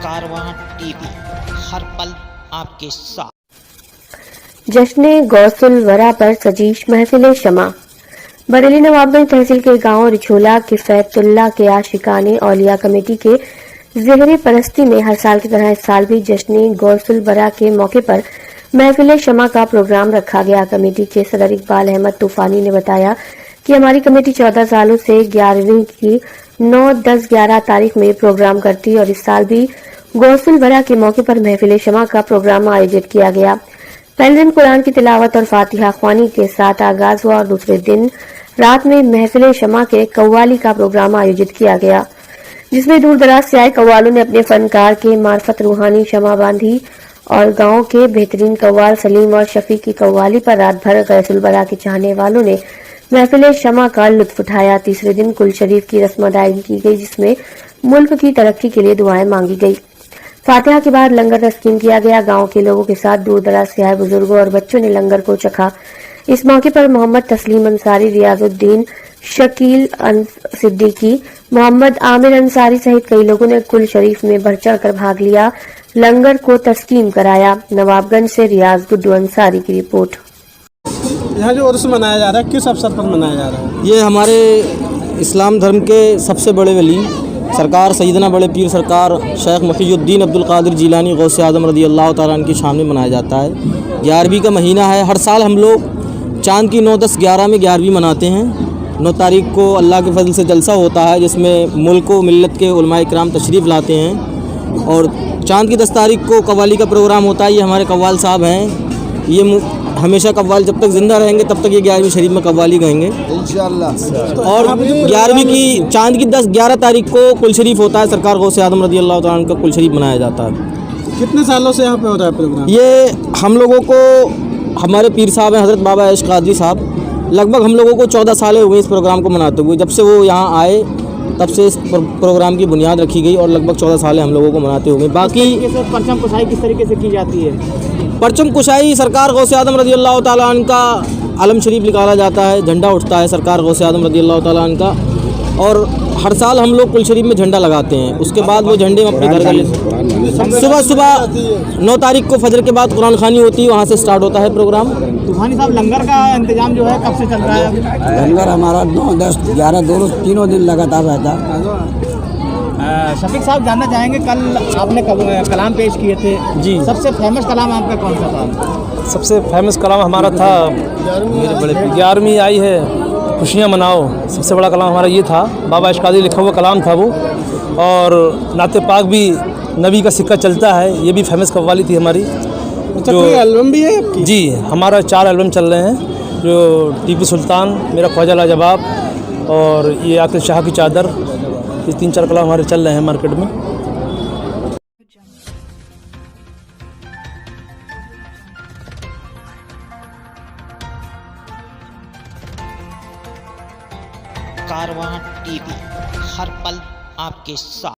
कारवां TV, हर पल आपके साथ। जश्न गौसुल वरा पर सजी महफिल शमा। बरेली नवाबगंज तहसील के गांव रिछोला किफैतुल्लाह के आशिकाने औलिया कमेटी के ज़ेहरे परस्ती में हर साल की तरह इस साल भी जश्न गौसुल वरा के मौके पर महफिल शमा का प्रोग्राम रखा गया। कमेटी के सदर इकबाल अहमद तूफानी ने बताया कि हमारी कमेटी 14 सालों से 11वीं की 9, 10, 11 तारीख में प्रोग्राम करती और इस साल भी गौसुल वरा के मौके पर महफिल शमा का प्रोग्राम आयोजित किया गया। पहले दिन कुरान की तिलावत और फातिहा ख्वानी के साथ आगाज हुआ और दूसरे दिन रात में महफिल शमा के कव्वाली का प्रोग्राम आयोजित किया गया, जिसमें दूर दराज से आए कव्वालों ने अपने फनकार के मार्फत रूहानी शमा बांधी और गांव के बेहतरीन कव्वाल सलीम और शफी की कव्वाली पर रात भर गौसुल वरा के चाहने वालों ने महफिल शमा का लुत्फ उठाया। तीसरे दिन कुल शरीफ की रस्म अदायगी की गई, जिसमें मुल्क की तरक्की के लिए दुआएं मांगी गई। फातिहा के बाद लंगर तस्कीम किया गया। गांव के लोगों के साथ दूर दराज से आए बुजुर्गों और बच्चों ने लंगर को चखा। इस मौके पर मोहम्मद तस्लीम अंसारी, रियाजुद्दीन, शकील सिद्दीकी, मोहम्मद आमिर अंसारी सहित कई लोगों ने कुल शरीफ में बढ़ चढ़ कर भाग लिया, लंगर को तस्कीम कराया। नवाबगंज से रियाज गुड्डू अंसारी की रिपोर्ट। यहाँ जो उर्स मनाया जा रहा है, किस अवसर पर मनाया जा रहा है? ये हमारे इस्लाम धर्म के सबसे बड़े वली सरकार सैयदना बड़े पीर सरकार शेख मुहीउद्दीन अब्दुल कादिर जिलानी गौसे आज़म रज़ी अल्लाह तआला अन्हु के सामने मनाया जाता है। 11वीं का महीना है। हर साल हम लोग चाँद की 9, 10, 11 में 11वीं मनाते हैं। 9 तारीख को अल्लाह के फजल से जलसा होता है, जिसमें मुल्क व मिल्लत के उलमाए किराम तशरीफ़ लाते हैं। और चाँद की 10 तारीख को कव्वाली का प्रोग्राम होता है। ये हमारे कव्वाल साहब हैं, ये हमेशा कव्वाल जब तक ज़िंदा रहेंगे तब तक ये 11वीं शरीफ में कव्वाली गाएंगे इंशाअल्लाह। और 11वीं की चाँद की 11 तारीख को कुल शरीफ होता है। सरकार गौसे आज़म रज़ी अल्लाह तआला अन्हु का कुल शरीफ मनाया जाता है। कितने सालों से यहाँ पे हो रहा है प्रोग्राम? ये हम लोगों को, हमारे पीर साहब हैं हज़रत बाबा ऐश कादरी साहब, लगभग हम लोगों को 14 साल हुए इस प्रोग्राम को मनाते हुए। जब से वो यहाँ आए तब से इस प्रोग्राम की बुनियाद रखी गई और लगभग 14 साल हम लोगों को मनाते हुए। बाकी परचम कुशाई किस तरीके से की जाती है? परचम कुशाई सरकार गौसे आज़म रज़ी अल्लाह तआला अन्हु का आलम शरीफ निकाला जाता है, झंडा उठता है सरकार गौसे आज़म रज़ी अल्लाह तआला अन्हु का, और हर साल हम लोग कुल शरीफ में झंडा लगाते हैं। उसके बाद वो झंडे में अपने घर का सुबह 9 तारीख को फजर के बाद कुरान खानी होती है, वहाँ से स्टार्ट होता है प्रोग्राम। तूफानी साहब, लंगर का इंतजाम जो है कब से चल रहा है? लंगर हमारा 9, 10, 11 दोनों तीनों दिन लगातार रहता है। शफीक साहब, जानना चाहेंगे, कल आपने कलाम पेश किए थे जी, सबसे फेमस कलाम आपका कौन सा था? सबसे फेमस कलाम हमारा था 11वीं आई है खुशियाँ मनाओ। सबसे बड़ा कलाम हमारा ये था, बाबा ऐश कादरी लिखा हुआ कलाम था वो। और नाते पाक भी नबी का सिक्का चलता है, ये भी फेमस कव्वाली थी हमारी। अच्छा, कोई एल्बम भी है आपकी? जी, हमारा 4 एल्बम चल रहे हैं, जो टीपू सुल्तान, मेरा ख्वाजा लाजवाब और ये आकिल शाह की चादर, ये 3-4 कलाम हमारे चल रहे हैं मार्केट में। कारवां टीवी, हर पल आपके साथ।